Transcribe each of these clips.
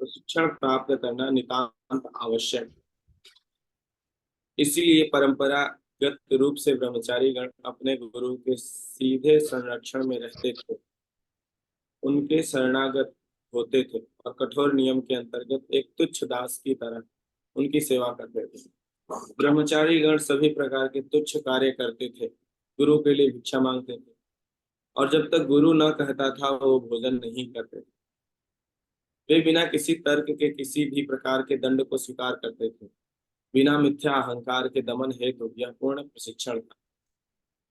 प्रशिक्षण प्राप्त करना नितांत आवश्यक है। इसीलिए परंपरागत रूप से ब्रह्मचारी गण अपने गुरु के सीधे संरक्षण में रहते थे, उनके शरणागत होते थे और कठोर नियम के अंतर्गत एक तुच्छ दास की तरह उनकी सेवा करते थे। ब्रह्मचारी गण सभी प्रकार के तुच्छ कार्य करते थे, गुरु के लिए भिक्षा मांगते थे और जब तक गुरु न कहता था वो भोजन नहीं करते थे। वे बिना किसी तर्क के किसी भी प्रकार के दंड को स्वीकार करते थे, बिना मिथ्या अहंकार के दमन हेतु यह पूर्ण प्रशिक्षण था।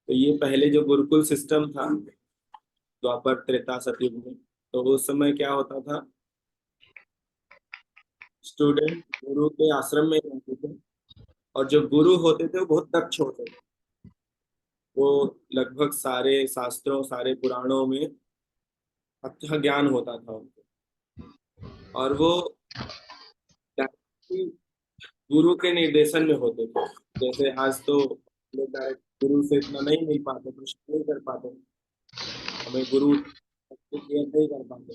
तो ये पहले जो गुरुकुल सिस्टम था द्वापर त्रेता सतयुग में, तो उस समय क्या होता था, स्टूडेंट गुरु के आश्रम में रहते थे और जो गुरु होते थे वो बहुत दक्ष होते थे। वो लगभग सारे शास्त्रों सारे पुराणों में अथाह ज्ञान होता था उनको, और वो गुरु के निर्देशन में होते थे। जैसे आज तो लोग डायरेक्ट गुरु से इतना नहीं मिल पाते, प्रश्न नहीं कर पाते, हमें गुरु केयर नहीं कर पाते,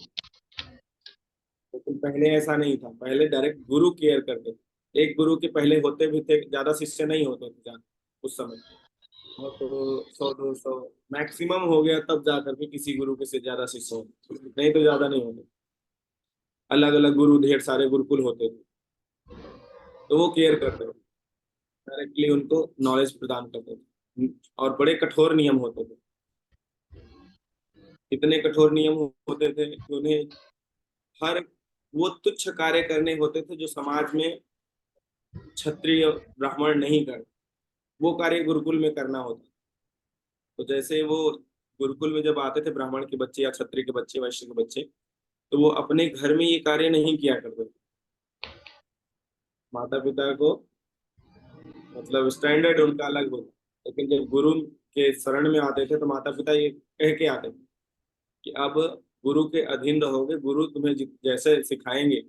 लेकिन पहले ऐसा नहीं था। पहले डायरेक्ट गुरु केयर करते थे। एक गुरु के पहले होते भी थे, ज्यादा शिष्य नहीं होते थे ज्यादा उस समय। और तो 100-200 मैक्सिमम हो गया, तब जाकर के किसी गुरु के से ज्यादा शिष्य होते, नहीं तो ज्यादा नहीं होते। अलग अलग गुरु ढेर सारे गुरुकुल होते थे, तो वो केयर करते थे, डायरेक्टली उनको नॉलेज प्रदान करते थे और बड़े कठोर नियम होते थे। इतने कठोर नियम होते थे कि उन्हें हर वो तुच्छ कार्य करने होते थे जो समाज में क्षत्रिय ब्राह्मण नहीं करते, वो कार्य गुरुकुल में करना होता। तो जैसे वो गुरुकुल में जब आते थे ब्राह्मण के बच्चे या क्षत्रिय के बच्चे वैश्य के बच्चे, तो वो अपने घर में ये कार्य नहीं किया करते थे। माता पिता को मतलब स्टैंडर्ड उनका अलग होता, लेकिन जब गुरु के शरण में आते थे तो माता पिता ये कह के आते थे कि अब गुरु के अधीन रहोगे, गुरु तुम्हें जैसे सिखाएंगे,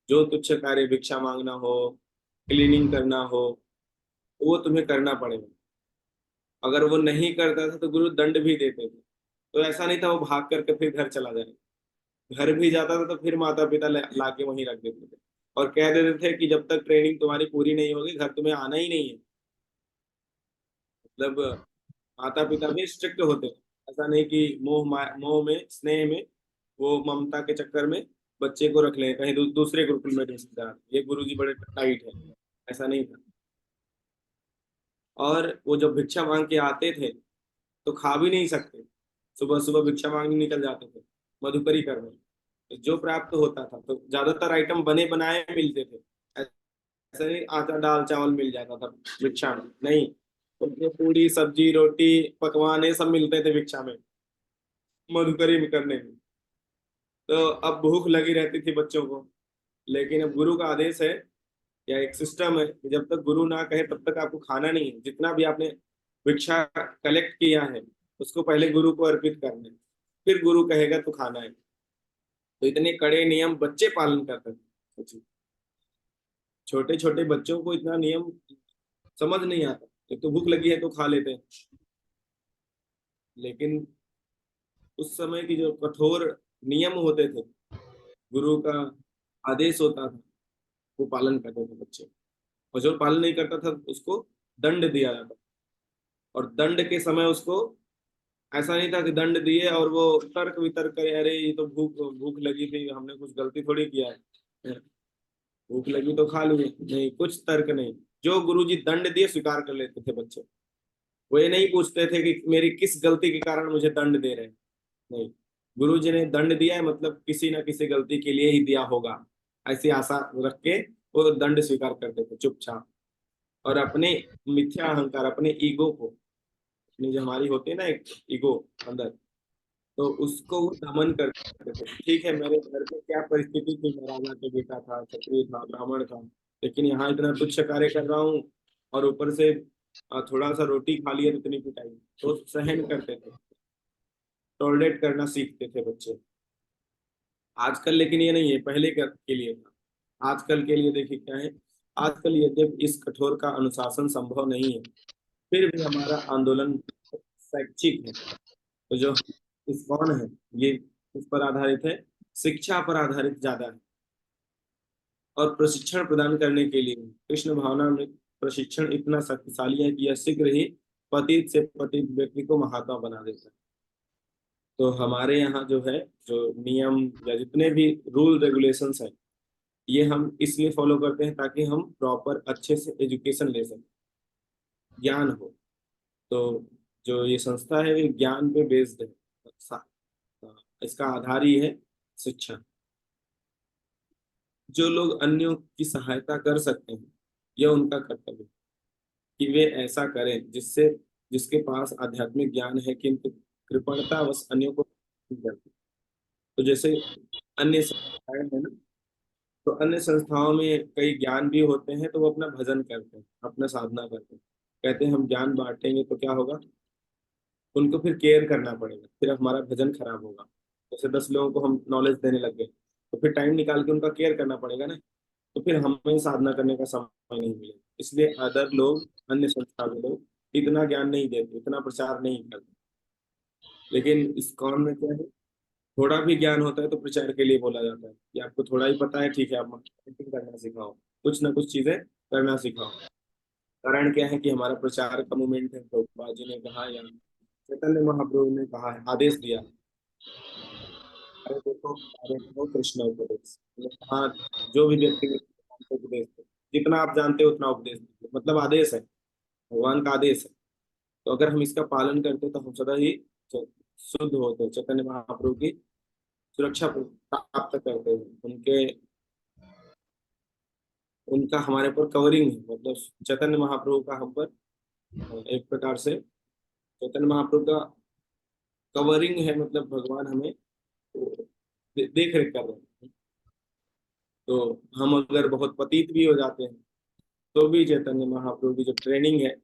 जो तुच्छ कार्य भिक्षा मांगना हो, क्लीनिंग करना हो, वो तुम्हें करना पड़ेगा। अगर वो नहीं करता था तो गुरु दंड भी देते थे। तो ऐसा नहीं था वो भाग करके फिर घर चला जाए, घर भी जाता था तो फिर माता पिता ला के वहीं रख देते थे और कह देते थे कि जब तक ट्रेनिंग तुम्हारी पूरी नहीं होगी घर तुम्हें आना ही नहीं है। मतलब माता पिता भी स्ट्रिक्ट होते हैं, ऐसा नहीं कि मोह में स्नेह में वो ममता के चक्कर में बच्चे को रख ले कहीं दूसरे गुरुकुल में रिश्तेदार, ये गुरुजी बड़े टाइट है, ऐसा नहीं था। और वो जब भिक्षा मांग के आते थे तो खा भी नहीं सकते, सुबह सुबह भिक्षा मांगने निकल जाते थे मधुकरी करने। तो जो प्राप्त होता था तो ज्यादातर आइटम बने बनाए मिलते थे, ऐसा नहीं आटा दाल चावल मिल जाता था भिक्षा में, नहीं, उनके पूरी सब्जी रोटी पकवान ये सब मिलते थे भिक्षा में मधुकरी में करने में। तो अब भूख लगी रहती थी बच्चों को, लेकिन अब गुरु का आदेश है या एक सिस्टम है कि जब तक गुरु ना कहे तब तक आपको खाना नहीं है। जितना भी आपने भिक्षा कलेक्ट किया है उसको पहले गुरु को अर्पित करना है, फिर गुरु कहेगा तो खाना है। तो इतने कड़े नियम बच्चे पालन करते थे, सोचिए छोटे छोटे बच्चों को इतना नियम समझ नहीं आता, एक तो भूख लगी है तो खा लेते हैं। लेकिन उस समय की जो कठोर नियम होते थे, गुरु का आदेश होता था, वो पालन करते थे बच्चे, और जो पालन नहीं करता था उसको दंड दिया जाता। और दंड के समय उसको ऐसा नहीं था कि दंड दिए और वो तर्क वितर्क करे, अरे ये तो भूख भूख लगी थी, हमने कुछ गलती थोड़ी किया है, भूख लगी तो खा लिए, नहीं, कुछ तर्क नहीं। जो गुरुजी दंड दिए स्वीकार कर लेते थे बच्चे। वो ये नहीं पूछते थे कि मेरी किस गलती के कारण मुझे दंड दे रहे हैं, नहीं, गुरुजी ने दंड दिया है मतलब किसी ना किसी गलती के लिए ही दिया होगा, ऐसी आशा रख के वो दंड स्वीकार करते थे चुपचाप। और अपने मिथ्या अहंकार, अपने ईगो को, अपनी जो हमारी होती है ना एक ईगो अंदर, तो उसको वो दमन करते थे। ठीक है मेरे घर पे क्या परिस्थिति थी, मैं राजा का बेटा था, क्षत्रिय था, ब्राह्मण था, लेकिन यहाँ इतना तुच्छ कार्य कर रहा हूँ और ऊपर से थोड़ा सा रोटी खा लिया तो इतनी पिटाई, तो सहन करते थे, टॉलरेट करना सीखते थे बच्चे। आजकल लेकिन ये नहीं है, पहले के लिए था, आजकल के लिए देखिए क्या है। आजकल यद्यपि इस कठोर का अनुशासन संभव नहीं है, फिर भी हमारा आंदोलन शैक्षिक है। तो जो इस कौन है, ये इस पर आधारित है, शिक्षा पर आधारित ज्यादा है। और प्रशिक्षण प्रदान करने के लिए कृष्ण भावना में प्रशिक्षण इतना शक्तिशाली है कि यह शीघ्र ही पतित से पतित व्यक्ति को महात्मा बना देता है। तो हमारे यहाँ जो है, जो नियम या जितने भी रूल रेगुलेशंस हैं, ये हम इसलिए फॉलो करते हैं ताकि हम प्रॉपर अच्छे से एजुकेशन ले सकें, ज्ञान हो। तो जो ये संस्था है ये ज्ञान पे बेस्ड है। इसका आधार ही है शिक्षा। जो लोग अन्यों की सहायता कर सकते हैं, यह उनका कर्तव्य है कि वे ऐसा करें जिससे जिसके पास आध्यात्मिक ज्ञान है किंतु कृपणता बस अन्यों को नहीं करती। तो जैसे अन्य संस्थाएं हैं ना, तो अन्य संस्थाओं में कई ज्ञान भी होते हैं, तो वो अपना भजन करते हैं, अपना साधना करते हैं। कहते हैं हम ज्ञान बांटेंगे तो क्या होगा, उनको फिर केयर करना पड़ेगा, फिर हमारा भजन खराब होगा। जैसे 10 लोगों को हम नॉलेज देने लग गए, तो फिर टाइम निकाल के उनका केयर करना पड़ेगा ना, तो फिर हमें साधना करने का समय नहीं मिलेगा। इसलिए अदर लोग, अन्य संस्था के लोग इतना ज्ञान नहीं देते, इतना प्रचार नहीं करते। लेकिन इस्कॉन में क्या है, थोड़ा भी ज्ञान होता है तो प्रचार के लिए बोला जाता है कि आपको थोड़ा ही पता है, ठीक है, आप मार्केटिंग करना सिखाओ, कुछ ना कुछ चीजें करना सिखाओ। कारण क्या है कि हमारा प्रचार का मूवमेंट है। प्रभुपाद जी ने कहा, या चैतन्य महाप्रभु ने कहा है, आदेश दिया, अरे देखो कृष्ण उपदेश। उन्होंने कहा जो भी व्यक्ति उपदेश दे, जितना आप जानते हो उतना उपदेश दीजिए, मतलब आदेश है, भगवान का आदेश है। तो अगर हम इसका पालन करते तो हम सदा ही शुद्ध होते, चैतन्य महाप्रभु की सुरक्षा प्राप्त करते हैं। उनके उनका हमारे पर कवरिंग है, मतलब चैतन्य महाप्रभु का हम पर एक प्रकार से चैतन्य महाप्रभु का कवरिंग है, मतलब भगवान हमें देख रेख कर रहे हैं। तो हम अगर बहुत पतित भी हो जाते हैं तो भी चैतन्य महाप्रभु की जो ट्रेनिंग है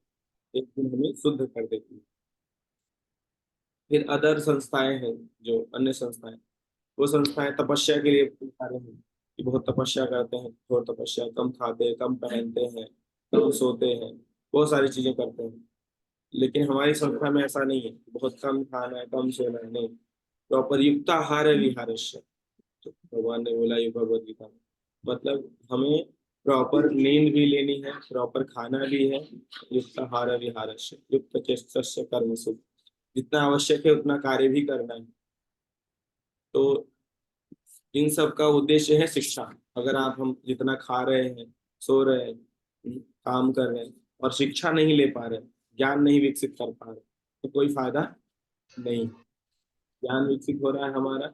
एक दिन हमें शुद्ध कर देती है। फिर अदर संस्थाएं हैं, जो अन्य संस्थाएं, वो संस्थाएं तपस्या के लिए कार्य हैं कि बहुत तपस्या करते हैं, थोड़ा तपस्या, कम खाते हैं, कम पहनते हैं, कम सोते हैं, बहुत सारी चीजें करते हैं। लेकिन हमारी संस्था में ऐसा नहीं है, बहुत कम खाना है, कम सोना है, नहीं। प्रॉपर युक्ताहार विहारस्य, तो भगवान ने बोला ये भगवद गीता में, मतलब हमें प्रॉपर नींद भी लेनी है, प्रॉपर खाना भी है। युक्ताहार विहारस्य युक्त चेष्टस्य कर्मसु, जितना आवश्यक है उतना कार्य भी करना है। तो इन सब का उद्देश्य है शिक्षा। अगर आप हम जितना खा रहे हैं, सो रहे हैं, काम कर रहे हैं और शिक्षा नहीं ले पा रहे, ज्ञान नहीं विकसित कर पा रहे, तो कोई फायदा नहीं। ज्ञान विकसित हो रहा है हमारा,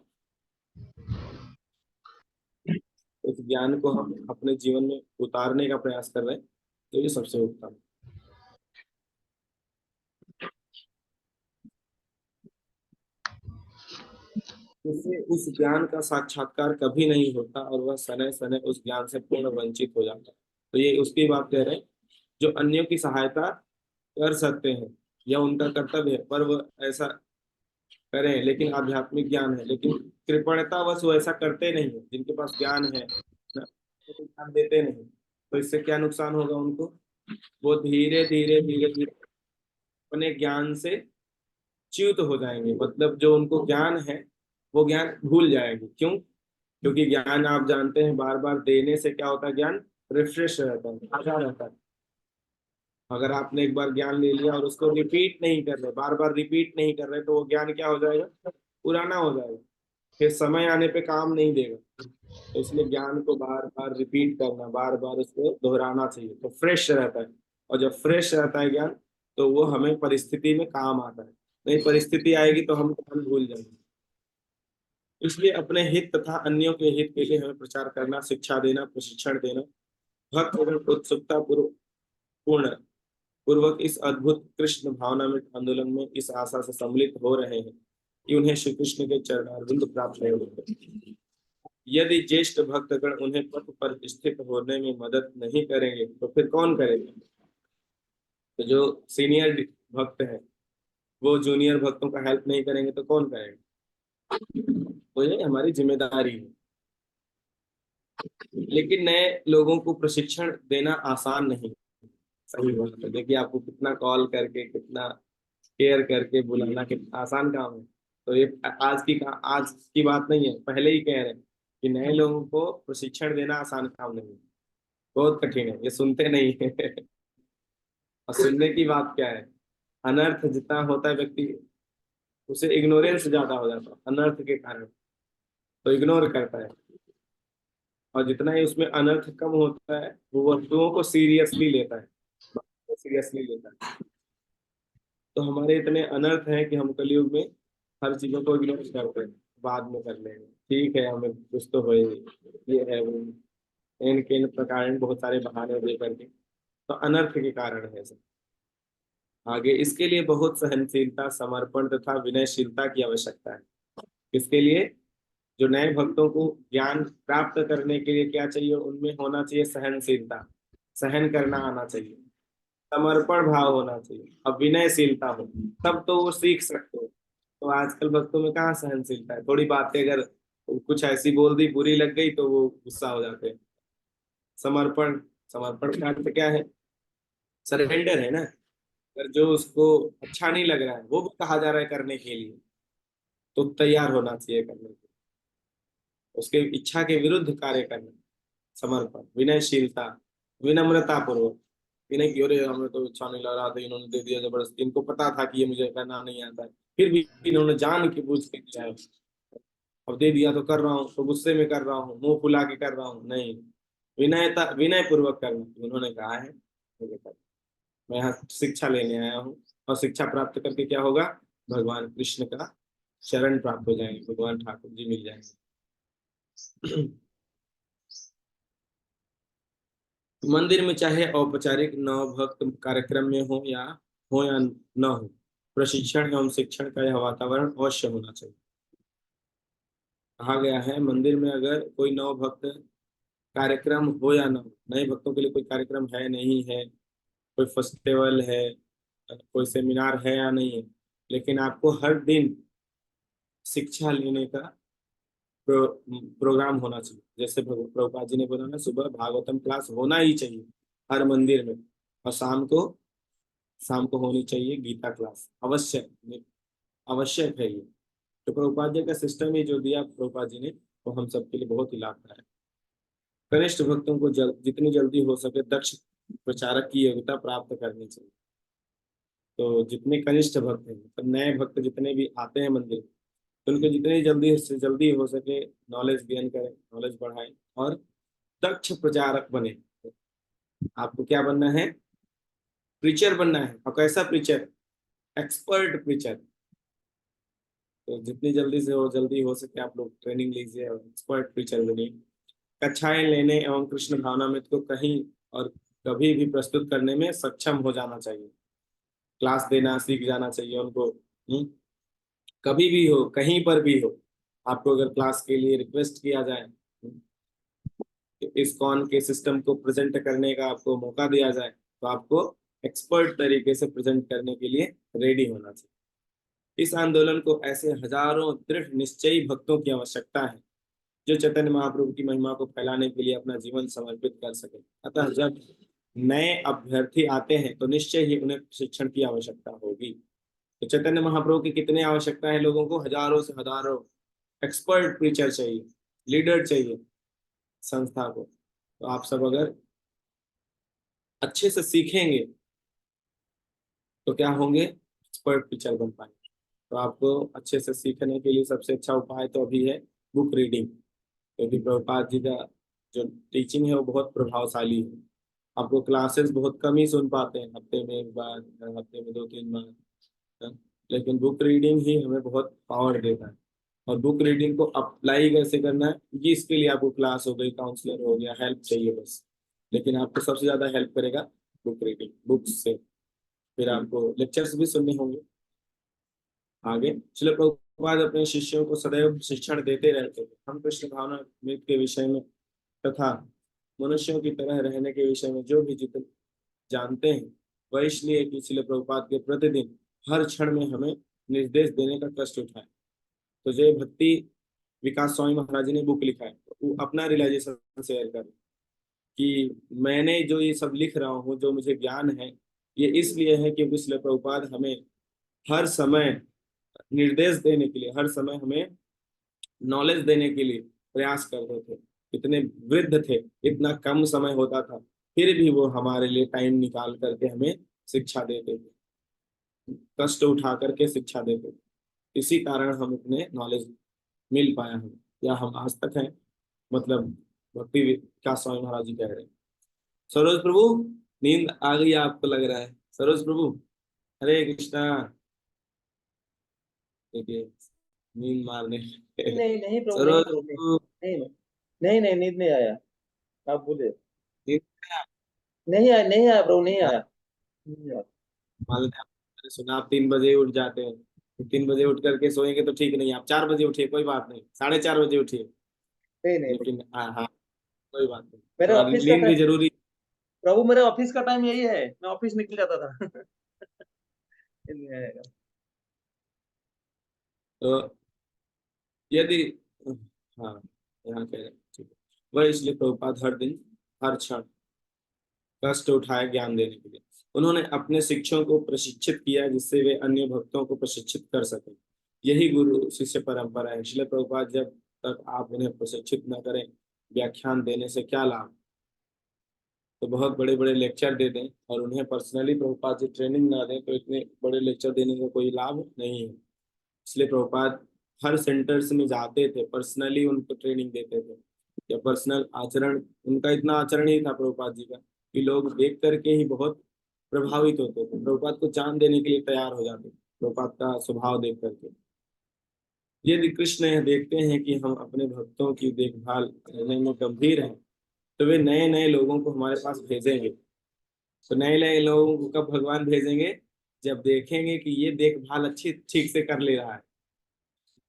उस ज्ञान को हम अपने जीवन में उतारने का प्रयास कर रहे हैं, तो ये सबसे उत्तम। उससे उस ज्ञान का साक्षात्कार कभी नहीं होता और वह सने सने उस ज्ञान से पूर्ण वंचित हो जाता है। तो ये उसकी बात कह रहे हैं, जो अन्यों की सहायता कर सकते हैं, यह उनका कर्तव्य है, पर वह ऐसा करें, लेकिन आध्यात्मिक ज्ञान है, लेकिन कृपणतावश वो ऐसा करते नहीं है। जिनके पास ज्ञान है ना, वो ध्यान देते नहीं, तो इससे क्या नुकसान होगा उनको, वो धीरे धीरे धीरे धीरे अपने ज्ञान से च्युत हो जाएंगे, मतलब जो उनको ज्ञान है वो ज्ञान भूल जाएंगे। क्यों? क्योंकि ज्ञान आप जानते हैं बार बार देने से क्या होता है, ज्ञान रिफ्रेश रहता है, ताजा रहता है। अगर आपने एक बार ज्ञान ले लिया और उसको रिपीट नहीं कर रहे, बार बार रिपीट नहीं कर रहे, तो वो ज्ञान क्या हो जाएगा, पुराना हो जाएगा, फिर समय आने पे काम नहीं देगा। तो इसलिए ज्ञान को बार बार रिपीट करना, बार बार उसको दोहराना चाहिए, तो फ्रेश रहता है। और जब फ्रेश रहता है ज्ञान, तो वो हमें परिस्थिति में काम आता है। नहीं परिस्थिति आएगी तो हम ज्ञान भूल जाएंगे। इसलिए अपने हित तथा अन्यों के हित के लिए हमें प्रचार करना, शिक्षा देना, प्रशिक्षण देना। भक्त अगर उत्सुकता पूर्ण पूर्वक इस अद्भुत कृष्ण भावनामृत आंदोलन में इस आशा से सम्मिलित हो रहे हैं कि उन्हें श्री कृष्ण के चरणारविंद प्राप्त होंगे। यदि ज्येष्ठ भक्तगण उन्हें पथ पर स्थित होने में मदद नहीं करेंगे तो फिर कौन करेगा? तो जो सीनियर भक्त हैं वो जूनियर भक्तों का हेल्प नहीं करेंगे तो कौन करेगा? तो ये हमारी जिम्मेदारी है। लेकिन नए लोगों को प्रशिक्षण देना आसान नहीं। सही बात है, देखिए आपको कितना कॉल करके, कितना केयर करके बुलाना, कितना आसान काम है। तो ये आज की बात नहीं है, पहले ही कह रहे हैं कि नए लोगों को प्रशिक्षण देना आसान काम नहीं है, बहुत कठिन है, ये सुनते नहीं है। और सुनने की बात क्या है, अनर्थ जितना होता है व्यक्ति, उसे इग्नोरेंस ज्यादा हो जाता है अनर्थ के कारण, तो इग्नोर करता है। और जितना ही उसमें अनर्थ कम होता है वो वस्तुओं को सीरियसली लेता है, सीरियसली लेता है। तो हमारे इतने अनर्थ हैं कि हम कलयुग में हर चीजों को इग्नोर करते हैं, बाद में कर लेंगे, ठीक है हमें कुछ तो हो ही नहीं, ये है वो, इनके इन प्रकार बहुत सारे बहाने दे करके, तो अनर्थ के कारण है सब। आगे इसके लिए बहुत सहनशीलता, समर्पण तथा विनयशीलता की आवश्यकता है। इसके लिए जो नए भक्तों को ज्ञान प्राप्त करने के लिए क्या चाहिए, उनमें होना चाहिए सहनशीलता, सहन करना आना चाहिए, समर्पण भाव होना चाहिए, और विनयशीलता हो, तब तो वो सीख सकते हो। तो आजकल भक्तों में कहाँ सहनशीलता है, थोड़ी बातें अगर कुछ ऐसी बोल दी बुरी लग गई तो वो गुस्सा हो जाते हैं। समर्पण, समर्पण का अर्थ क्या है, सरेंडर है ना। अगर जो उसको अच्छा नहीं लग रहा है वो भी कहा जा रहा है करने के लिए, तो तैयार होना चाहिए करने के, उसके इच्छा के विरुद्ध कार्य करना। समर्पण, विनयशीलता, विनम्रता पूर्वक, विनय की, अरे हमें तो अच्छा नहीं लग रहा था, इन्होंने दे दिया जबरदस्ती, इनको पता था कि ये मुझे करना नहीं आता है, फिर भी इन्होंने जान के बूझ के किया है, अब दे दिया तो कर रहा हूँ, तो गुस्से में कर रहा हूँ, मुंह फुला के कर रहा हूँ, नहीं, विनयता, विनय पूर्वक करना, उन्होंने कहा है मुझे कर। मैं यहाँ शिक्षा लेने आया हूँ, और शिक्षा प्राप्त करके क्या होगा, भगवान कृष्ण का शरण प्राप्त हो जाएंगे, भगवान ठाकुर जी मिल जाएंगे। मंदिर में चाहे औपचारिक नव भक्त कार्यक्रम में हो या न हो, प्रशिक्षण एवं शिक्षण का यह वातावरण अवश्य होना चाहिए। कहा गया है मंदिर में अगर कोई नव भक्त कार्यक्रम हो या ना हो, नए भक्तों के लिए कोई कार्यक्रम है नहीं है, कोई फेस्टिवल है, कोई सेमिनार है या नहीं है, लेकिन आपको हर दिन शिक्षा लेने का प्रोग्राम होना चाहिए। जैसे प्रभुपाद जी ने बोला ना, सुबह भागवतम क्लास होना ही चाहिए हर मंदिर में, और शाम को होनी चाहिए गीता क्लास, अवश्य, आवश्यक है ये। तो प्रभुपाद जी का सिस्टम ही जो दिया प्रभुपाद जी ने, वो हम सबके लिए बहुत ही लाभदायक है। कनिष्ठ भक्तों को जितनी जल्दी हो सके दक्ष प्रचारक की योग्यता प्राप्त करनी चाहिए। तो जितने कनिष्ठ भक्त हैं, मतलब नए भक्त जितने भी आते हैं मंदिर, तो उनको जितनी जल्दी से जल्दी हो सके नॉलेज गेन करें, नॉलेज बढ़ाएं, और दक्ष प्रचारक बने। आपको क्या बनना है, प्रीचर बनना है, और कैसा प्रीचर, एक्सपर्ट प्रीचर। तो जितनी जल्दी हो सके आप लोग ट्रेनिंग लीजिए और एक्सपर्ट प्रीचर बनिए। कक्षाएं लेने एवं कृष्ण भावनामृत को कहीं और कभी भी प्रस्तुत करने में सक्षम हो जाना चाहिए, क्लास देना सीख जाना चाहिए उनको। कभी भी हो, कहीं पर भी हो, आपको अगर क्लास के लिए रिक्वेस्ट किया जाए, इस्कॉन के सिस्टम को प्रेजेंट करने का आपको मौका दिया जाए, तो आपको एक्सपर्ट तरीके से प्रेजेंट करने के लिए रेडी होना चाहिए। इस आंदोलन को ऐसे हजारों दृढ़ निश्चयी भक्तों की आवश्यकता है, जो चैतन्य महाप्रभु की महिमा को फैलाने के लिए अपना जीवन समर्पित कर सके। अतः जब नए अभ्यर्थी आते हैं तो निश्चय ही उन्हें प्रशिक्षण की आवश्यकता होगी। तो चैतन्य महाप्रभु की कितने आवश्यकता है, लोगों को हजारों से हजारों एक्सपर्ट प्रीचर चाहिए, लीडर चाहिए संस्था को। तो आप सब अगर अच्छे से सीखेंगे तो क्या होंगे, एक्सपर्ट प्रीचर बन पाएंगे। तो आपको अच्छे से सीखने के लिए सबसे अच्छा उपाय तो अभी है बुक रीडिंग, क्योंकि प्रभुपाद जी का जो टीचिंग है वो बहुत प्रभावशाली है। आपको क्लासेस बहुत कम ही सुन पाते हैं, हफ्ते में एक बार, हफ्ते में 2-3 बार, है? लेकिन बुक रीडिंग ही हमें बहुत पावर देता है। और बुक रीडिंग को अप्लाई कैसे करना है, ये इसके लिए आपको क्लास हो गई, काउंसलर हो गया, हेल्प चाहिए बस। लेकिन आपको सबसे ज्यादा हेल्प करेगा बुक रीडिंग, बुक्स से। फिर आपको लेक्चर्स भी सुनने होंगे। आगे श्रील प्रभुपाद अपने शिष्यों को सदैव शिक्षण देते रहते थे। हम कृष्ण भावना मृत के विषय में तथा मनुष्यों की तरह रहने के विषय में जो भी जितने जानते हैं, वह इसलिए कि श्रील प्रभुपाद के प्रतिदिन हर क्षण में हमें निर्देश देने का कष्ट उठाए। तो जय भक्ति विकास स्वामी महाराज जी ने बुक लिखा है, तो वो अपना रियलाइजेशन शेयर कर कि मैंने जो ये सब लिख रहा हूँ, जो मुझे ज्ञान है, ये इसलिए है क्योंकि श्रील प्रभुपाद हमें हर समय निर्देश देने के लिए, हर समय हमें नॉलेज देने के लिए प्रयास करते थे, इतने वृद्ध थे, इतना कम समय होता था, फिर भी वो हमारे लिए टाइम निकाल करके हमें शिक्षा देते थे, कष्ट उठा करके शिक्षा देते थे। इसी कारण हम इतने नॉलेज मिल पाया हमें, या हम आज तक हैं। मतलब भक्ति विकास स्वामी महाराज जी कह रहे हैं। सरोज प्रभु, नींद आ गई आपको लग रहा है? सरोज प्रभु, हरे कृष्णा। देखिए, नींद मारने नहीं नहीं प्रभु, नहीं सरोज प्रभु, नहीं। प्रभु, नहीं नहीं नहीं, नींद नहीं आया। आप बोले। नींद नहीं आया, नहीं आया प्रभु, नहीं आया, नहीं आया। मान लेते हैं आपने सुना आप 3 बजे उठ जाते हैं, तो 3 बजे उठ करके सोएंगे तो ठीक नहीं, आप 4 बजे उठिए, कोई बात नहीं, 4:30 बजे उठिए, नहीं नहीं प्रभु, लेकिन हाँ हाँ, कोई बात नहीं, मेरे थोड़ा ऑफिस का नींद भी टाइम, जरूरी। प्रभु मेरे ऑफिस का टाइम यही है, मैं ऑफिस निकल जाता था। नहीं आएगा। तो यदि, हाँ, यहाँ कह रहे हैं, ठीक है। वह इसलिए प्रभुपाद हर दिन, हर क्षण कष्ट उठाए ज्ञान देने के लिए। उन्होंने अपने शिष्यों को प्रशिक्षित किया जिससे वे अन्य भक्तों को प्रशिक्षित कर सकें। यही गुरु शिष्य परंपरा है। इसलिए प्रभुपाद, जब तक आप उन्हें प्रशिक्षित न करें, व्याख्यान देने से क्या लाभ? तो बहुत बड़े बड़े लेक्चर दे दें और उन्हें पर्सनली प्रभुपाद जी ट्रेनिंग ना दें, तो इतने बड़े लेक्चर देने का कोई लाभ नहीं है। इसलिए प्रभुपाद हर सेंटर्स में जाते थे, पर्सनली उनको ट्रेनिंग देते थे, या पर्सनल आचरण, उनका इतना आचरण ही था प्रभुपाद जी का कि लोग देख करके ही बहुत प्रभावित होते थे, प्रभुपाद को जान देने के लिए तैयार हो जाते थे, प्रभुपाद का स्वभाव देख करके। यदि कृष्ण यह देखते हैं कि हम अपने भक्तों की देखभाल करने में गंभीर हैं, तो वे नए नए लोगों को हमारे पास भेजेंगे। तो नए नए लोगों को कब भगवान भेजेंगे? जब देखेंगे कि ये देखभाल अच्छी ठीक से कर ले रहा है,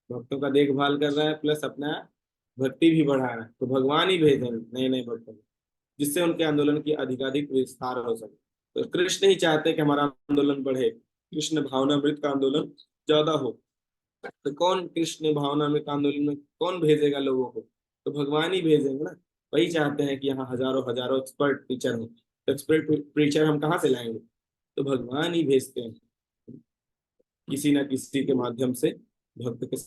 भक्तों का देखभाल कर रहा है, प्लस अपना भक्ति भी बढ़ा रहा है, तो भगवान ही भेजेंगे नए नए भक्तों को, जिससे उनके आंदोलन की अधिकाधिक विस्तार हो सके। तो कृष्ण ही चाहते हैं कि हमारा आंदोलन बढ़े, कृष्ण भावनामृत का आंदोलन ज्यादा हो। तो कौन कृष्ण भावनामृत आंदोलन में कौन भेजेगा लोगों को? तो भगवान ही भेजेंगे ना। वही चाहते हैं कि यहाँ हजारों हजारों एक्सपर्ट टीचर हो, तो एक्सपर्ट टीचर हम कहाँ से लाएंगे? तो भगवान ही भेजते हैं, किसी ना किसी के माध्यम से भक्त के।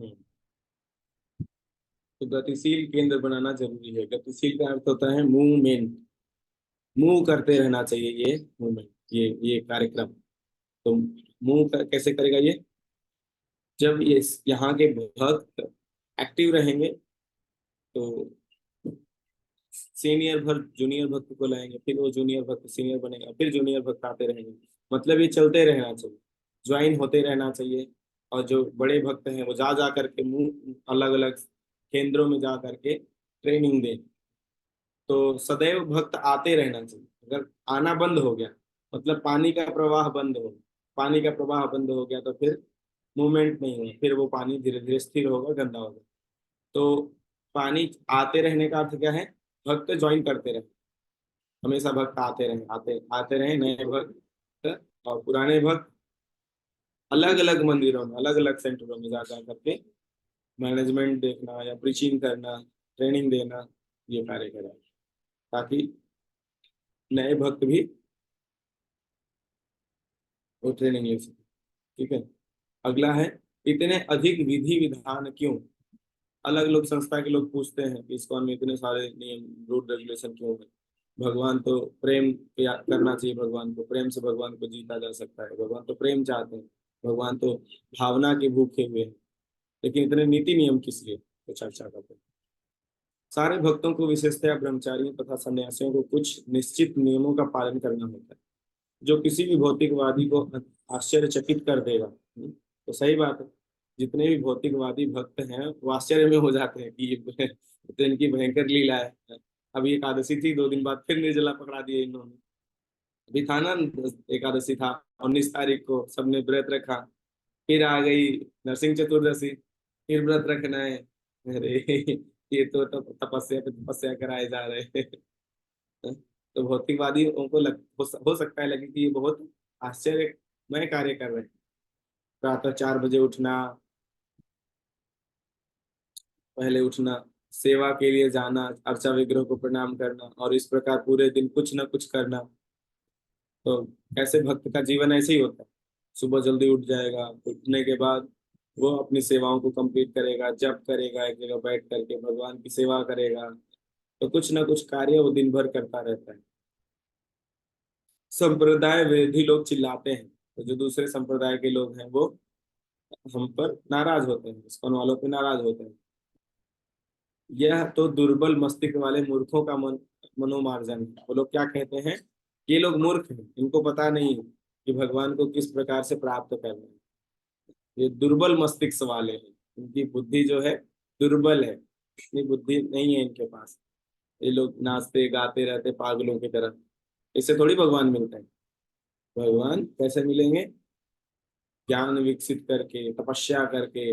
हम्म। तो गतिशील केंद्र बनाना जरूरी है। गतिशील का अर्थ होता है मूवमेंट, मूव करते रहना चाहिए, ये मूवमेंट, ये कार्यक्रम। तो मूव कैसे करेगा ये? जब ये यहाँ के भक्त एक्टिव रहेंगे, तो सीनियर भक्त जूनियर भक्त को लाएंगे, फिर वो जूनियर भक्त सीनियर बनेगा, फिर जूनियर भक्त आते रहेंगे। मतलब ये चलते रहना चाहिए, ज्वाइन होते रहना चाहिए। और जो बड़े भक्त हैं वो जा जा करके मुंह अलग अलग केंद्रों में जा करके ट्रेनिंग दें। तो सदैव भक्त आते रहना चाहिए। अगर आना बंद हो गया, मतलब पानी का प्रवाह बंद हो, पानी का प्रवाह बंद हो गया, तो फिर मूवमेंट नहीं होगा, फिर वो पानी धीरे धीरे स्थिर होगा, गंदा होगा। तो पानी आते रहने का अर्थ क्या है? भक्त ज्वाइन करते रहे, हमेशा भक्त आते रहे, आते आते रहे, नए भक्त और पुराने भक्त अलग अलग मंदिरों में, अलग अलग सेंटरों में जा जा करके मैनेजमेंट देखना या प्रीचिंग करना, ट्रेनिंग देना, ये कार्य करें, ताकि नए भक्त भी वो ट्रेनिंग ले सके। ठीक है। अगला है, इतने अधिक विधि विधान क्यों? अलग अलग संस्था के लोग पूछते हैं कि इस्कॉन में इतने सारे नियम रूल रेगुलेशन क्यों है? भगवान तो प्रेम करना चाहिए, भगवान को प्रेम से भगवान को जीता जा सकता है, भगवान तो प्रेम चाहते हैं, भगवान तो भावना के भूखे हुए हैं, लेकिन इतने नीति नियम किस लिए? तो चर्चा करते हैं। सारे भक्तों को, विशेषतया ब्रह्मचारियों तथा सन्यासियों को, कुछ निश्चित नियमों का पालन करना होता है, जो किसी भी भौतिकवादी को आश्चर्यचकित कर देगा। तो सही बात है, जितने भी भौतिकवादी भक्त हैं वो आश्चर्य में हो जाते हैं कि ये तो इनकी भयंकर लीला है। अभी एकादशी थी, 2 दिन बाद फिर निर्जला पकड़ा दिए इन्होंने। अभी था ना, एकादशी था 19 तारीख को, सबने व्रत रखा। फिर आ गई नरसिंह चतुर्दशी, फिर व्रत रखना है। अरे ये तो तपस्या पे तपस्या कराए जा रहे हैं। तो भौतिकवादियों को हो सकता है लगे कि ये बहुत आश्चर्यमय कार्य कर रहे हैं। प्रातः 4 बजे उठना, पहले उठना, सेवा के लिए जाना, अर्चा विग्रह को प्रणाम करना, और इस प्रकार पूरे दिन कुछ न कुछ करना। तो ऐसे भक्त का जीवन ऐसे ही होता है। सुबह जल्दी उठ जाएगा, उठने के बाद वो अपनी सेवाओं को कंप्लीट करेगा, जप करेगा, एक जगह बैठ करके भगवान की सेवा करेगा। तो कुछ ना कुछ कार्य वो दिन भर करता रहता है। संप्रदाय विरोधी लोग चिल्लाते हैं, तो जो दूसरे संप्रदाय के लोग हैं वो हम पर नाराज होते हैं, इस्कॉन वालों पे नाराज होते हैं। यह तो दुर्बल मस्तिष्क वाले मूर्खों का मनोमार्जन है। वो लोग क्या कहते हैं? ये लोग मूर्ख हैं, इनको पता नहीं है कि भगवान को किस प्रकार से प्राप्त करना है। ये दुर्बल मस्तिष्क वाले हैं, इनकी बुद्धि जो है दुर्बल है, इतनी बुद्धि नहीं है इनके पास। ये लोग नाचते गाते रहते पागलों की तरह। इससे थोड़ी भगवान मिलता है। भगवान कैसे मिलेंगे? ज्ञान विकसित करके, तपस्या करके,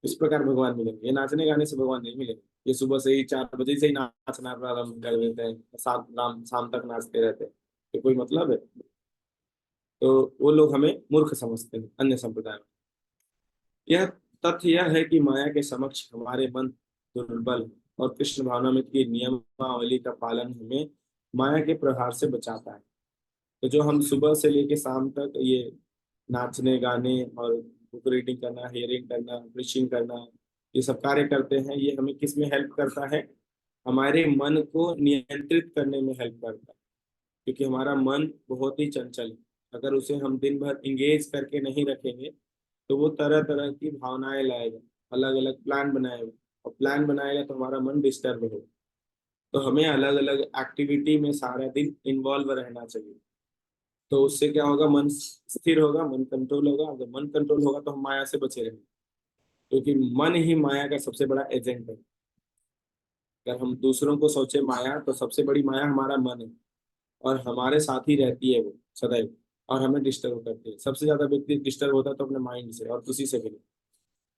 इस प्रकार भगवान मिलेंगे। ये नाचने गाने से भगवान नहीं मिलेंगे। ये सुबह से ही 4 बजे से ही नाचना प्रारंभ कर देते हैं, शाम तक नाचते रहते हैं। तो कोई मतलब है? तो वो लोग हमें मूर्ख समझते हैं, अन्य संप्रदाय में। यह तथ्य यह है कि माया के समक्ष हमारे मन दुर्बल है, और कृष्ण भावनामृत की नियमावली का पालन हमें माया के प्रहार से बचाता है। तो जो हम सुबह से लेकर शाम तक ये नाचने गाने और बुक रीडिंग करना, हियरिंग करना, प्रीचिंग करना, ये सब कार्य करते हैं, ये हमें किस में हेल्प करता है? हमारे मन को नियंत्रित करने में हेल्प करता है। क्योंकि हमारा मन बहुत ही चंचल है। अगर उसे हम दिन भर इंगेज करके नहीं रखेंगे तो वो तरह तरह की भावनाएं लाएगा, अलग अलग प्लान बनाएगा, और प्लान बनाएगा तो हमारा मन डिस्टर्ब होगा। तो हमें अलग अलग एक्टिविटी में सारा दिन इन्वॉल्व रहना चाहिए। तो उससे क्या होगा? मन स्थिर होगा, मन कंट्रोल होगा। अगर मन कंट्रोल होगा तो हम माया से बचे रहेंगे, क्योंकि मन ही माया का सबसे बड़ा एजेंट है। अगर हम दूसरों को सोचे माया, तो सबसे बड़ी माया हमारा मन है, और हमारे साथ ही रहती है वो सदैव, और हमें डिस्टर्ब करती है। सबसे ज्यादा व्यक्ति डिस्टर्ब होता है तो अपने माइंड से, और किसी से भी नहीं।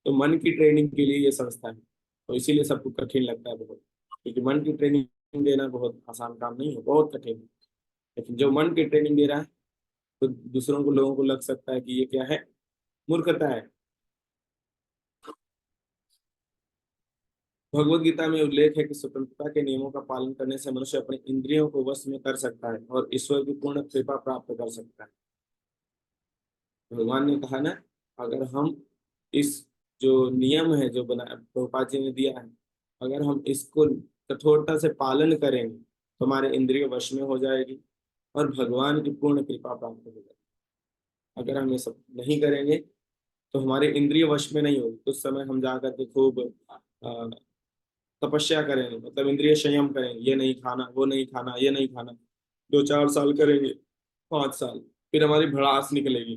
तो मन की ट्रेनिंग के लिए ये संस्था है। तो इसीलिए सबको कठिन लगता है बहुत, क्योंकि मन की ट्रेनिंग देना बहुत आसान काम नहीं है, बहुत कठिन है। लेकिन जो मन की ट्रेनिंग दे रहा है, तो दूसरों को, लोगों को लग सकता है कि ये क्या है? मूर्खता है। भगवत गीता में उल्लेख है कि स्वतंत्रता के नियमों का पालन करने से मनुष्य अपने इंद्रियों को वश में कर सकता है और ईश्वर की पूर्ण कृपा प्राप्त कर सकता है। भगवान ने कहा ना, अगर हम इस जो नियम है जो बना प्रभुपाद जी ने दिया है, अगर हम इसको कठोरता से पालन करेंगे तो हमारे इंद्रिय वश में हो जाएगी और भगवान की पूर्ण कृपा प्राप्त हो जाएगी। अगर हम ये सब नहीं करेंगे तो हमारे इंद्रिय वश में नहीं होगी। कुछ समय हम जा करके खूब तपस्या करेंगे, मतलब इंद्रिय संयम करेंगे, ये नहीं खाना, वो नहीं खाना, ये नहीं खाना, 2-4 साल करेंगे, 5 साल, फिर हमारी भड़ास निकलेगी।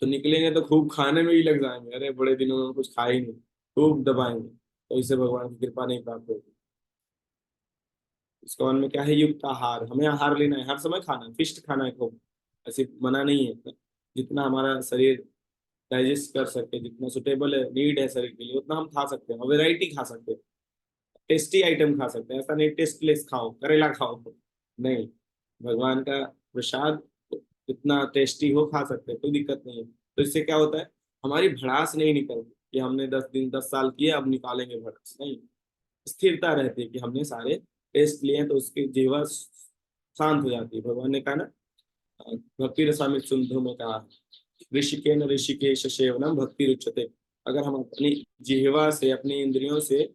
तो निकलेंगे तो खूब खाने में ही लग जाएंगे, अरे बड़े दिनों में कुछ खाए ही नहीं, खूब दबाएंगे, तो इससे भगवान की कृपा नहीं प्राप्त होगी। इसका मन में क्या है? युक्त आहार, हमें आहार लेना है, हर समय खाना है, फिस्ट खाना है खूब। ऐसे मना नहीं है, जितना हमारा शरीर डाइजेस्ट कर सकते हैं, जितना सुटेबल है, नीड है शरीर के लिए, उतना हम खा सकते हैं, और वेराइटी खा सकते हैं, टेस्टी आइटम खा सकते हैं। ऐसा नहीं टेस्टलेस खाओ, करेला खाओ, नहीं। भगवान का प्रसाद इतना टेस्टी हो, खा सकते हैं, कोई दिक्कत नहीं है। तो इससे क्या होता है? हमारी भड़ास नहीं निकलती कि हमने 10 दिन 10 साल किए अब निकालेंगे भड़ास, नहीं। स्थिरता रहती है कि हमने सारे टेस्ट लिए हैं, तो उसकी जीवा शांत हो जाती है। भगवान ने कहा ना, भक्ति रसामित सिंधु में कहा, ऋषिकेन ऋषिकेश सेवनम भक्ति रुचते। अगर हम अपनी जिह्वा से, अपनी इंद्रियों से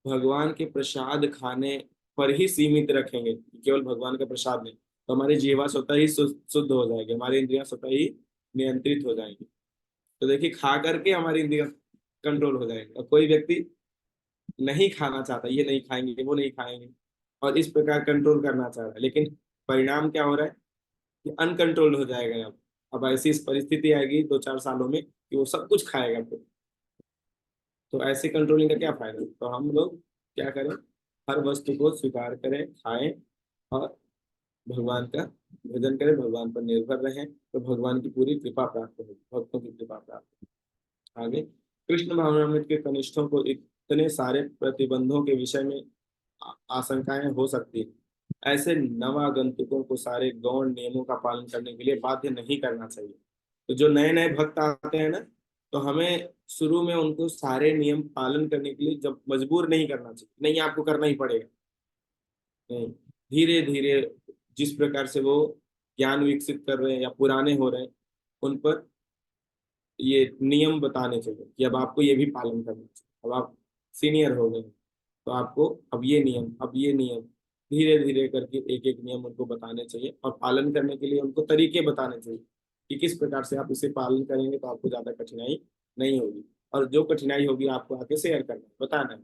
भगवान के प्रसाद खाने पर ही सीमित रखेंगे, केवल भगवान का प्रसाद नहीं, तो हमारी जीवा स्वतः ही शुद्ध हो जाएगी, हमारी इंद्रियां स्वतः ही नियंत्रित हो जाएंगी। तो देखिए, खा करके हमारी इंद्रियां कंट्रोल हो जाएगी। और कोई व्यक्ति नहीं खाना चाहता, ये नहीं खाएंगे, वो नहीं खाएंगे, और इस प्रकार कंट्रोल करना चाह रहा है, लेकिन परिणाम क्या हो रहा है कि अनकंट्रोल हो जाएगा। अब ऐसी इस परिस्थिति आएगी 2-4 सालों में कि वो सब कुछ खाएगा फिर। तो ऐसे कंट्रोलिंग का क्या फायदा। तो हम लोग क्या करें, हर वस्तु को स्वीकार करें, खाएं, और भगवान का भजन करें, भगवान पर निर्भर रहें, तो भगवान की पूरी कृपा प्राप्त होगी, भक्तों की कृपा प्राप्त होगी। आगे, कृष्ण भावनामृत के कनिष्ठों को इतने सारे प्रतिबंधों के विषय में आशंकाएं हो सकती है। ऐसे नवागंतुकों को सारे गौण नियमों का पालन करने के लिए बाध्य नहीं करना चाहिए। तो जो नए नए भक्त आते हैं ना, तो हमें शुरू में उनको सारे नियम पालन करने के लिए जब मजबूर नहीं करना चाहिए, नहीं आपको करना ही पड़ेगा, नहीं, धीरे धीरे जिस प्रकार से वो ज्ञान विकसित कर रहे हैं या पुराने हो रहे हैं, उन पर ये नियम बताने चाहिए कि अब आपको ये भी पालन करना चाहिए। अब आप सीनियर हो गए हैं, तो आपको अब ये नियम, अब ये नियम, धीरे धीरे करके एक एक नियम उनको बताने चाहिए, और पालन करने के लिए उनको तरीके बताने चाहिए कि किस प्रकार से आप इसे पालन करेंगे तो आपको ज्यादा कठिनाई नहीं होगी, और जो कठिनाई होगी आपको आके शेयर करना है, बताना है।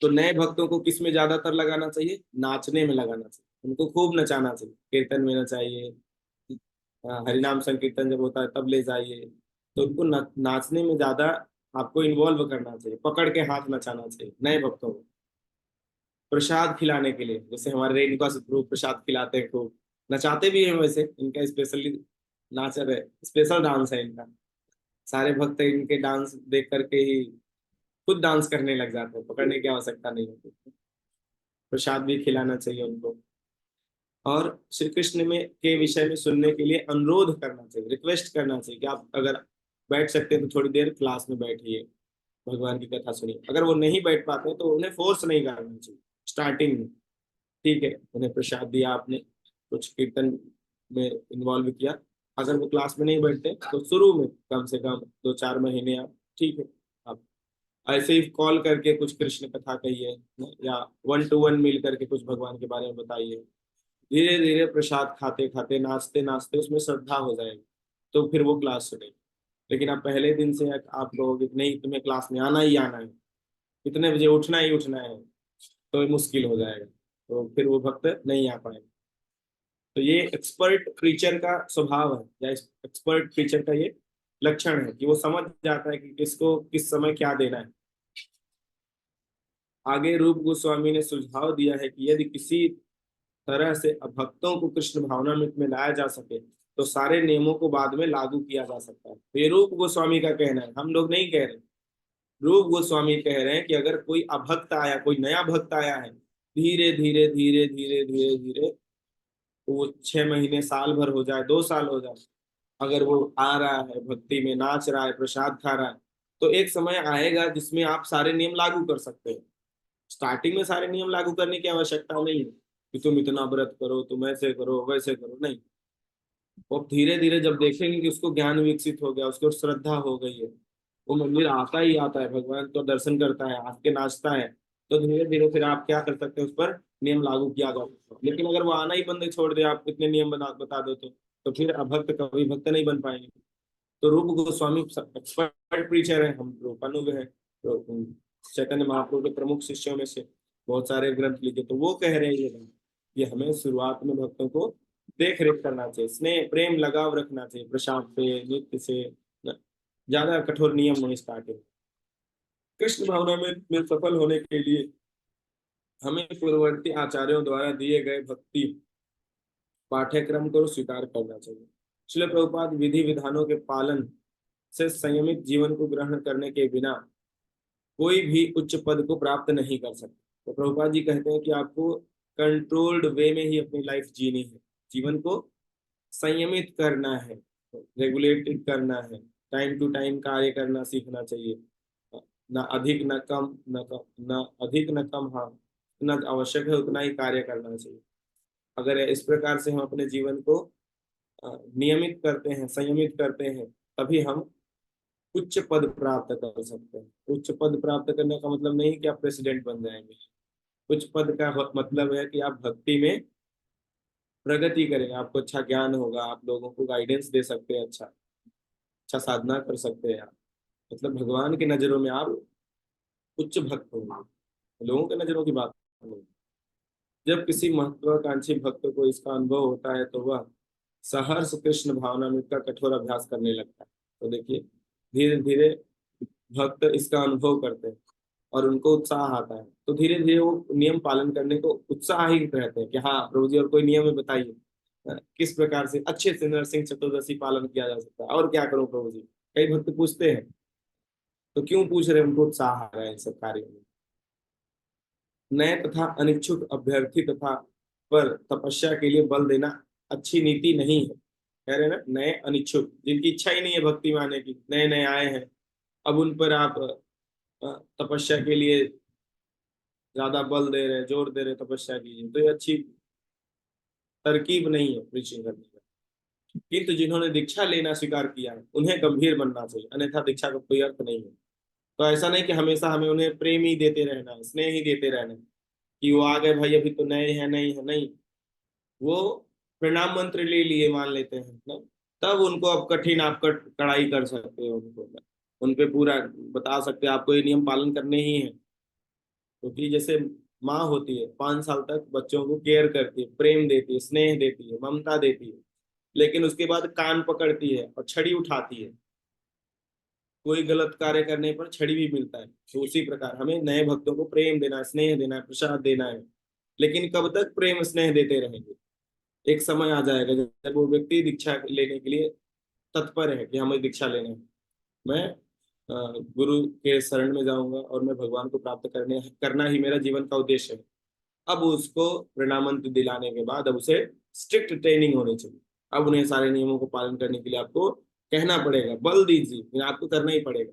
तो नए भक्तों को किस में ज्यादातर लगाना चाहिए, नाचने में लगाना चाहिए, उनको खूब नचाना चाहिए, कीर्तन में नचाइए, हरिनाम संकीर्तन जब होता है तब ले जाइए, तो उनको नाचने में ज्यादा आपको इन्वॉल्व करना चाहिए, पकड़ के हाथ नचाना चाहिए नए भक्तों को। प्रसाद खिलाने के लिए, जैसे हमारे रेणुका सतगुरु प्रसाद खिलाते हैं खूब, नचाते भी हैं वैसे, इनका स्पेशली नाचर है, स्पेशल डांस है इनका। सारे भक्त इनके डांस देख करके ही खुद डांस करने लग जाते हैं, पकड़ने की आवश्यकता नहीं होती। प्रसाद भी खिलाना चाहिए उनको, और श्री कृष्ण में के विषय में सुनने के लिए अनुरोध करना चाहिए, रिक्वेस्ट करना चाहिए कि आप अगर बैठ सकते हैं तो थोड़ी देर क्लास में बैठिए, भगवान की कथा सुनिए। अगर वो नहीं बैठ पाते तो उन्हें फोर्स नहीं करना चाहिए स्टार्टिंग में। ठीक है, उन्हें प्रसाद दिया आपने, कुछ कीर्तन में इन्वॉल्व किया, अगर वो क्लास में नहीं बैठते तो शुरू में कम से कम 2-4 महीने आप, ठीक है, आप ऐसे ही कॉल करके कुछ कृष्ण कथा कहिए, या 1-to-1 मिल करके कुछ भगवान के बारे में बताइए। धीरे धीरे प्रसाद खाते खाते, नाचते नाचते उसमें श्रद्धा हो जाएगी, तो फिर वो क्लास सुनेगी। लेकिन आप पहले दिन से आप कहोगे कि नहीं तुम्हें क्लास में आना ही आना है, इतने बजे उठना ही उठना है, तो ये मुश्किल हो जाएगा, तो फिर वो भक्त नहीं आ पाएगा। तो ये एक्सपर्ट प्रीचर का स्वभाव है, या एक्सपर्ट प्रीचर का ये लक्षण है कि वो समझ जाता है कि किसको किस समय क्या देना है। आगे रूप गोस्वामी ने सुझाव दिया है कि यदि किसी तरह से भक्तों को कृष्ण भावनामृत में लाया जा सके तो सारे नियमों को बाद में लागू किया जा सकता है। तो ये रूप गोस्वामी का कहना है, हम लोग नहीं कह रहे। रूप गोस्वामी कह रहे हैं कि अगर कोई अभक्त आया, कोई नया भक्त आया है, धीरे धीरे धीरे धीरे धीरे धीरे, वो 6 महीने, साल भर हो जाए, 2 साल हो जाए, अगर वो आ रहा है भक्ति में, नाच रहा है, प्रसाद खा रहा है, तो एक समय आएगा जिसमें आप सारे नियम लागू कर सकते हैं। स्टार्टिंग में सारे नियम लागू करने की आवश्यकता नहीं है कि तुम इतना व्रत करो, तुम ऐसे करो वैसे करो, नहीं। वो धीरे धीरे जब देखेंगे कि उसको ज्ञान विकसित हो गया, उसको श्रद्धा हो गई है, वो मंदिर आता ही आता है, भगवान तो दर्शन करता है, आके नाचता है, तो धीरे धीरे फिर आप क्या कर सकते हैं, उस पर नियम लागू किया जा सकता है। लेकिन अगर वो आना ही बंद छोड़ दे, आप इतने नियम बता दो, तो फिर अभक्त कभी भक्त नहीं बन पाएंगे। तो रूप गोस्वामी एक्सपर्ट प्रीचर है, हम रूपानुग है, तो चैतन्य महाप्रभु के प्रमुख शिष्यों में से, बहुत सारे ग्रंथ लिखे, तो वो कह रहे हैं ये बात कि हमें शुरुआत में भक्तों को देख रेख करना चाहिए, स्नेह प्रेम लगाव रखना चाहिए, प्रसाद से, नृत्य से, ज्यादा कठोर नियम नहीं स्टार्टिंग। कृष्ण भावना में सफल होने के लिए हमें पूर्ववर्ती आचार्यों द्वारा दिए गए भक्ति पाठ्यक्रम को स्वीकार करना चाहिए। श्रील प्रभुपाद विधि विधानों के पालन से संयमित जीवन को ग्रहण करने के बिना कोई भी उच्च पद को प्राप्त नहीं कर सकता। तो प्रभुपाद जी कहते हैं कि आपको कंट्रोल्ड वे में ही अपनी लाइफ जीनी है, जीवन को संयमित करना है, रेगुलेटेड करना है, टाइम टू टाइम कार्य करना सीखना चाहिए, ना अधिक न कम, न अधिक न कम, हाँ, जितना आवश्यक है उतना ही कार्य करना चाहिए। अगर इस प्रकार से हम अपने जीवन को नियमित करते हैं, संयमित करते हैं, तभी हम उच्च पद प्राप्त कर सकते हैं। उच्च पद प्राप्त करने का मतलब नहीं कि आप प्रेसिडेंट बन जाएंगे। उच्च पद का मतलब है कि आप भक्ति में प्रगति करेंगे, आपको अच्छा ज्ञान होगा, आप लोगों को गाइडेंस दे सकते हैं, अच्छा अच्छा साधना कर सकते हैं आप, मतलब भगवान की नजरों में आप उच्च भक्त होंगे, लोगों के नजरों की बात नहीं। जब किसी महत्वाकांक्षी भक्त को इसका अनुभव होता है तो वह सहर्ष कृष्ण भावनामृत का कठोर अभ्यास करने लगता है। तो देखिए धीरे धीरे भक्त इसका अनुभव करते हैं और उनको उत्साह आता है, तो धीरे धीरे वो नियम पालन करने को उत्साहित रहते हैं कि हाँ प्रभु जी और कोई नियम है बताइए, किस प्रकार से अच्छे से नरसिंह चतुर्दशी पालन किया जा सकता है, और क्या करूं प्रभु जी। कई भक्त पूछते हैं, तो क्यों पूछ रहे हैं, उनको उत्साह आ रहा है इन सब कार्यों में। नए तथा अनिच्छुक अभ्यर्थी तथा पर तपस्या के लिए बल देना अच्छी नीति नहीं है। कह रहे हैं ना, नए अनिच्छुक, जिनकी इच्छा ही नहीं है भक्ति में आने की, नए नए आए हैं, अब उन पर आप तपस्या के लिए ज्यादा बल दे रहे, जोर दे रहे तपस्या कीजिए, तो ये अच्छी तरकीब नहीं है प्रीचिंग करने का। किंतु जिन्होंने दीक्षा लेना स्वीकार किया है उन्हें गंभीर बनना चाहिए, अन्यथा दीक्षा का कोई अर्थ नहीं है। तो ऐसा नहीं कि हमेशा हमें उन्हें प्रेम ही देते रहना है, स्नेह ही देते रहना है, कि वो आ गए भाई अभी तो नए हैं, नहीं है, नहीं। वो प्रणाम मंत्र ले लिए मान लेते हैं ना, तब उनको अब कठिन आप कड़ाई कर सकते हो, उनको उन पे पूरा बता सकते हैं आपको ये नियम पालन करने ही है। क्योंकि जैसे माँ होती है 5 साल तक बच्चों को केयर करती है, प्रेम देती है, स्नेह देती है, ममता देती है, लेकिन उसके बाद कान पकड़ती है और छड़ी उठाती है। कोई गलत कार्य करने पर छड़ी भी मिलता है। तो उसी प्रकार हमें नए भक्तों को प्रेम देना है, स्नेह देना है, प्रसाद देना है, लेकिन कब तक प्रेम स्नेह देते रहेंगे। एक समय आ जाएगा जब वो व्यक्ति दीक्षा लेने के लिए तत्पर है कि हमें दीक्षा लेना है, मैं गुरु के शरण में जाऊंगा और मैं भगवान को प्राप्त करना ही मेरा जीवन का उद्देश्य है। अब उसको प्रणामंत्र दिलाने के बाद अब उसे स्ट्रिक्ट ट्रेनिंग होनी चाहिए। अब उन्हें सारे नियमों को पालन करने के लिए आपको कहना पड़ेगा, बल दीजिए, फिर आपको करना ही पड़ेगा।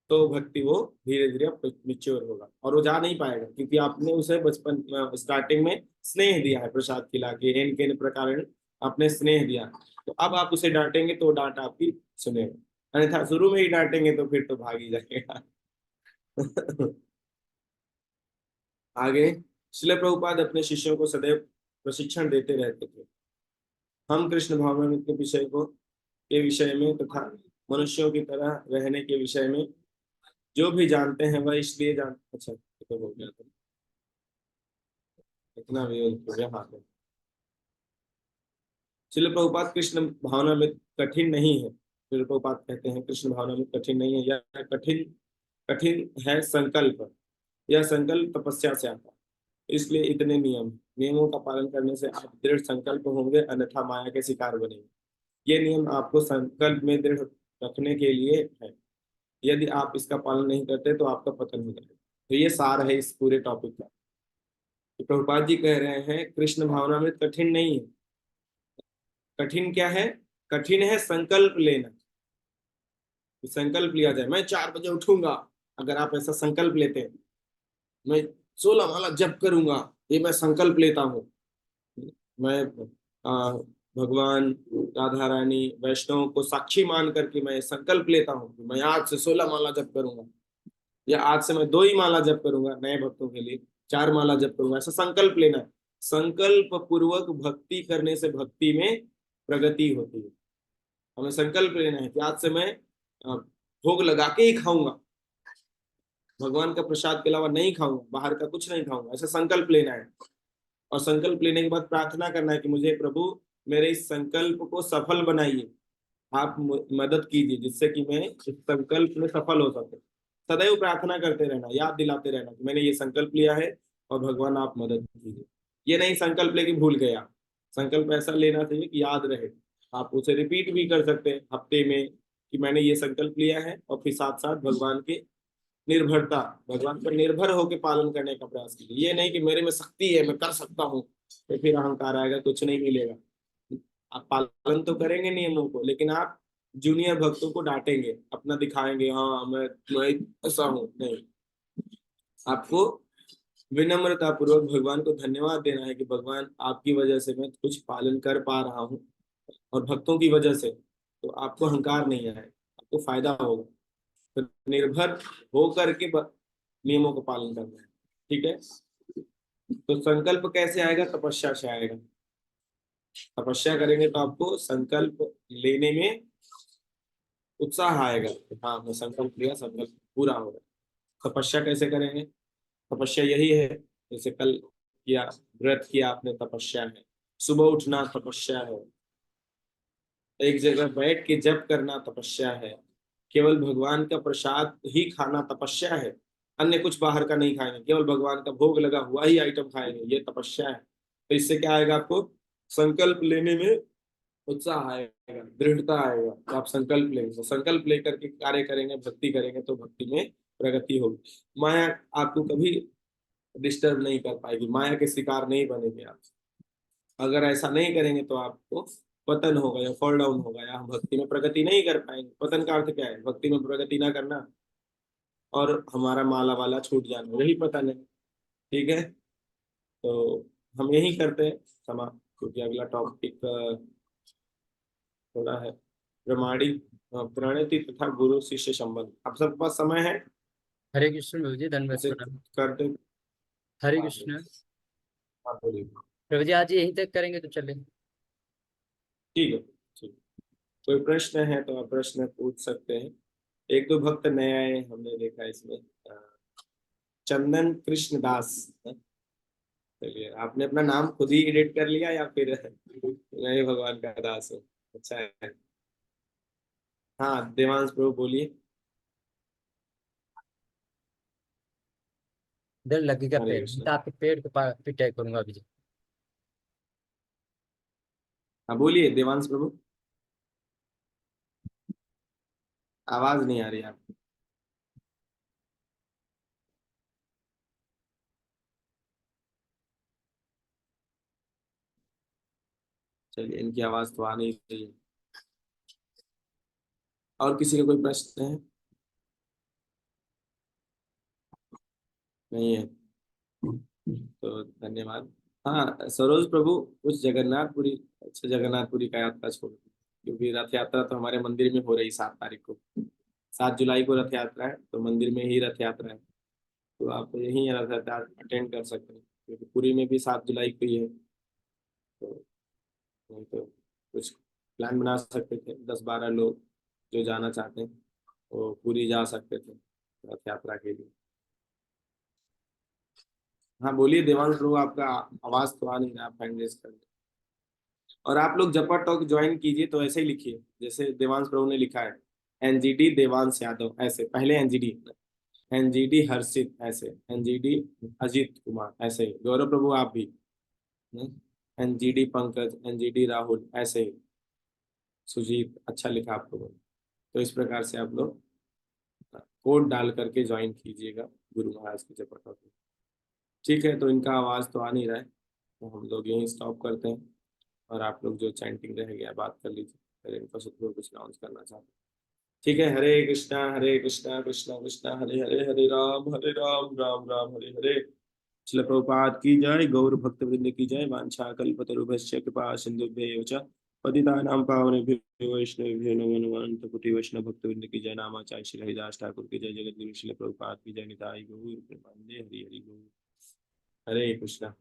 तो भक्ति वो धीरे धीरे मिच्योर होगा, और वो जा नहीं पाएगा क्योंकि आपने उसे बचपन स्टार्टिंग में स्नेह दिया है, प्रसाद खिला के एन के प्रकार आपने स्नेह दिया। तो अब आप उसे डांटेंगे तो डांट आपकी सुनेगा, अन्यथा शुरू में ही डांटेंगे तो फिर तो भाग ही जाएगा। आगे श्रील प्रभुपाद अपने शिष्यों को सदैव प्रशिक्षण देते रहते थे। हम कृष्ण भावनामृत के विषय में तथा मनुष्यों की तरह रहने के विषय में जो भी जानते हैं वह इसलिए अच्छा तो हो गया था, इतना विरोध हो गया। हाँ, श्रील प्रभुपाद कृष्ण भावनामृत कठिन नहीं है। श्रील प्रभुपाद कहते हैं कृष्ण भावनामृत कठिन नहीं है, यह कठिन कठिन है संकल्प। यह संकल्प तपस्या से आता है, इसलिए इतने नियमों का पालन करने से आप दृढ़ संकल्प होंगे, अन्यथा माया के शिकार बनेंगे। ये नियम आपको संकल्प में दृढ़ रखने के लिए है, यदि आप इसका पालन नहीं करते तो आपका पतन हो जाएगा। तो ये सार है इस पूरे टॉपिक का। तो प्रभुपाद जी कह रहे हैं कृष्ण भावनामृत कठिन नहीं है। कठिन क्या है? कठिन है संकल्प लेना। संकल्प लिया जाए मैं 4 बजे उठूंगा, अगर आप ऐसा संकल्प लेते हैं, मैं 16 माला जप करूंगा, ये मैं संकल्प लेता हूँ, मैं भगवान राधा रानी वैष्णव को साक्षी मान करके मैं संकल्प लेता हूँ कि मैं आज से 16 माला जप करूंगा, या आज से मैं 2 ही माला जप करूंगा, नए भक्तों के लिए 4 माला जप करूंगा, ऐसा संकल्प लेना है। संकल्प पूर्वक भक्ति करने से भक्ति में प्रगति होती है। हमें संकल्प लेना है कि आज से मैं भोग लगा के ही खाऊंगा, भगवान का प्रसाद के अलावा नहीं खाऊंगा, बाहर का कुछ नहीं खाऊंगा, ऐसा संकल्प लेना है। और संकल्प लेने के बाद प्रार्थना करना है कि मुझे प्रभु मेरे इस संकल्प को सफल बनाइए, आप मदद कीजिए जिससे कि मैं इस संकल्प में सफल हो सके। सदैव प्रार्थना करते रहना, याद दिलाते रहना कि मैंने ये संकल्प लिया है और भगवान आप मदद कीजिए। ये नहीं संकल्प लेके भूल गया, संकल्प ऐसा लेना चाहिए कि याद रहे। आप उसे रिपीट भी कर सकते हैं हफ्ते में कि मैंने ये संकल्प लिया है, और फिर साथ साथ भगवान के निर्भरता, भगवान पर निर्भर होकर पालन करने का प्रयास कीजिए। ये नहीं कि मेरे में शक्ति है मैं कर सकता हूँ, तो फिर अहंकार आएगा, कुछ नहीं मिलेगा। आप पालन तो करेंगे नियमों को, लेकिन आप जूनियर भक्तों को डांटेंगे, अपना दिखाएंगे, हाँ मैं ऐसा हूँ, नहीं। आपको विनम्रता पूर्वक भगवान को धन्यवाद देना है कि भगवान आपकी वजह से मैं कुछ पालन कर पा रहा हूँ, और भक्तों की वजह से, तो आपको अहंकार नहीं आए, आपको फायदा होगा। तो निर्भर होकर के नियमों का पालन करना है, ठीक है। तो संकल्प कैसे आएगा? तपस्या से आएगा। तपस्या करेंगे तो आपको संकल्प लेने में उत्साह आएगा, हाँ मैं संकल्प लिया, संकल्प पूरा होगा। तपस्या कैसे करेंगे? तपस्या यही है, जैसे कल किया, व्रत किया आपने, तपस्या है। सुबह उठना तपस्या है, एक जगह बैठ के जप करना तपस्या है। केवल भगवान का प्रसाद ही खाना तपस्या है। अन्य कुछ बाहर का नहीं खाएंगे, केवल भगवान का भोग लगा हुआ ही आइटम खाएंगे, ये तपस्या है। तो इससे क्या आएगा आपको? संकल्प लेने में उत्साह आएगा, दृढ़ता आएगा। तो आप संकल्प लेंगे, तो संकल्प लेकर के कार्य करेंगे, भक्ति करेंगे, तो भक्ति में प्रगति होगी। माया आपको कभी डिस्टर्ब नहीं कर पाएगी, माया के शिकार नहीं बनेंगे आप। अगर ऐसा नहीं करेंगे तो आपको पतन होगा या फॉल डाउन होगा, या हम भक्ति में प्रगति नहीं कर पाएंगे। पतन का अर्थ क्या है? भक्ति में प्रगति ना करना और हमारा माला वाला छूट जाना, यही पतन है। ठीक है, तो हम यही करते हैं समाप्त, क्योंकि अगला टॉपिक थोड़ा है प्रमाणिक प्रणति तथा गुरु शिष्य संबंध। आप सबके पास समय है? हरे कृष्ण प्रभु जी, धन्यवाद ऐसे प्रणाम। करते। हरे हाँ कृष्ण बोलिए। प्रभु जी, आज यहीं तक करेंगे तो चले। ठीक है, ठीक। कोई प्रश्न है तो आप प्रश्न पूछ सकते हैं। एक दो भक्त नए आए हमने देखा इसमें, चंदन कृष्ण दास। चलिए, आपने अपना नाम खुद ही एडिट कर लिया या फिर मैं ही भगवान का दास हूँ? अच्छा है। हाँ देवांश प्रभु बोलिए। डर लगेगा हरे पेड़, मैं कृष्ण। तो आपके पेड़ के पास पिटाई करूंगा अभी। हाँ बोलिए देवांश प्रभु। आवाज नहीं आ रही आप। चलिए, इनकी आवाज तो आ नहीं रही है। और किसी का कोई प्रश्न है? नहीं है तो धन्यवाद। हाँ सरोज प्रभु, कुछ जगन्नाथपुरी, अच्छा जगन्नाथपुरी का यात्रा छोड़ दो, क्योंकि रथ यात्रा तो हमारे मंदिर में हो रही 7 तारीख को। 7 जुलाई को रथ यात्रा है, तो मंदिर में ही रथ यात्रा है। तो आप यहीं रथ यात्रा अटेंड कर सकते हैं, क्योंकि पुरी में भी 7 जुलाई को ही है। तो नहीं तो कुछ प्लान बना सकते थे, 10-12 लोग जो जाना चाहते हैं वो पुरी जा सकते थे रथ यात्रा के लिए। हाँ बोलिए देवांश प्रभु, आपका आवाज तो आ नहीं रहा, आप हैंड रेज कर। और आप लोग जपा टॉक ज्वाइन कीजिए तो ऐसे ही लिखिए जैसे देवांश प्रभु ने लिखा है। एनजीडी देवांश यादव, ऐसे पहले एनजीडी, एनजीडी हर्षित, ऐसे एनजीडी अजीत कुमार, ऐसे ही गौरव प्रभु आप भी, एनजीडी पंकज, एनजीडी राहुल, ऐसे ही सुजीत, अच्छा लिखा आप लोगों ने। तो इस प्रकार से आप लोग कोड डाल करके ज्वाइन कीजिएगा गुरु महाराज की जपा टॉक में। ठीक है, तो इनका आवाज तो आ नहीं रहा है, तो हम लोग यहीं स्टॉप करते हैं। और आप लोग जो चैंटिंग रह गया बात कर लीजिए, फिर इनको सतगुरु कुछ अनाउंस करना चाहते हैं। ठीक है, हरे कृष्णा कृष्णा कृष्णा हरे हरे, हरे राम राम राम हरे हरे। श्रील प्रभुपाद की जय, गौर भक्त वृंद की जय, वांछा कल्पतरुभ्यश्च कृपा सिंधुभ्यैव च पतितानां पावनेभ्यो वैष्णवेभ्यो नमो नमः। अनंत कोटि वैष्णव भक्त वृंद की जय, नामाचार्य श्री हरिदास ठाकुर की जय, जगत गुरु श्रील प्रभुपाद की जय, निताई गौर प्रेमानंदे, हरि हरि गौर। हरे कृष्णा।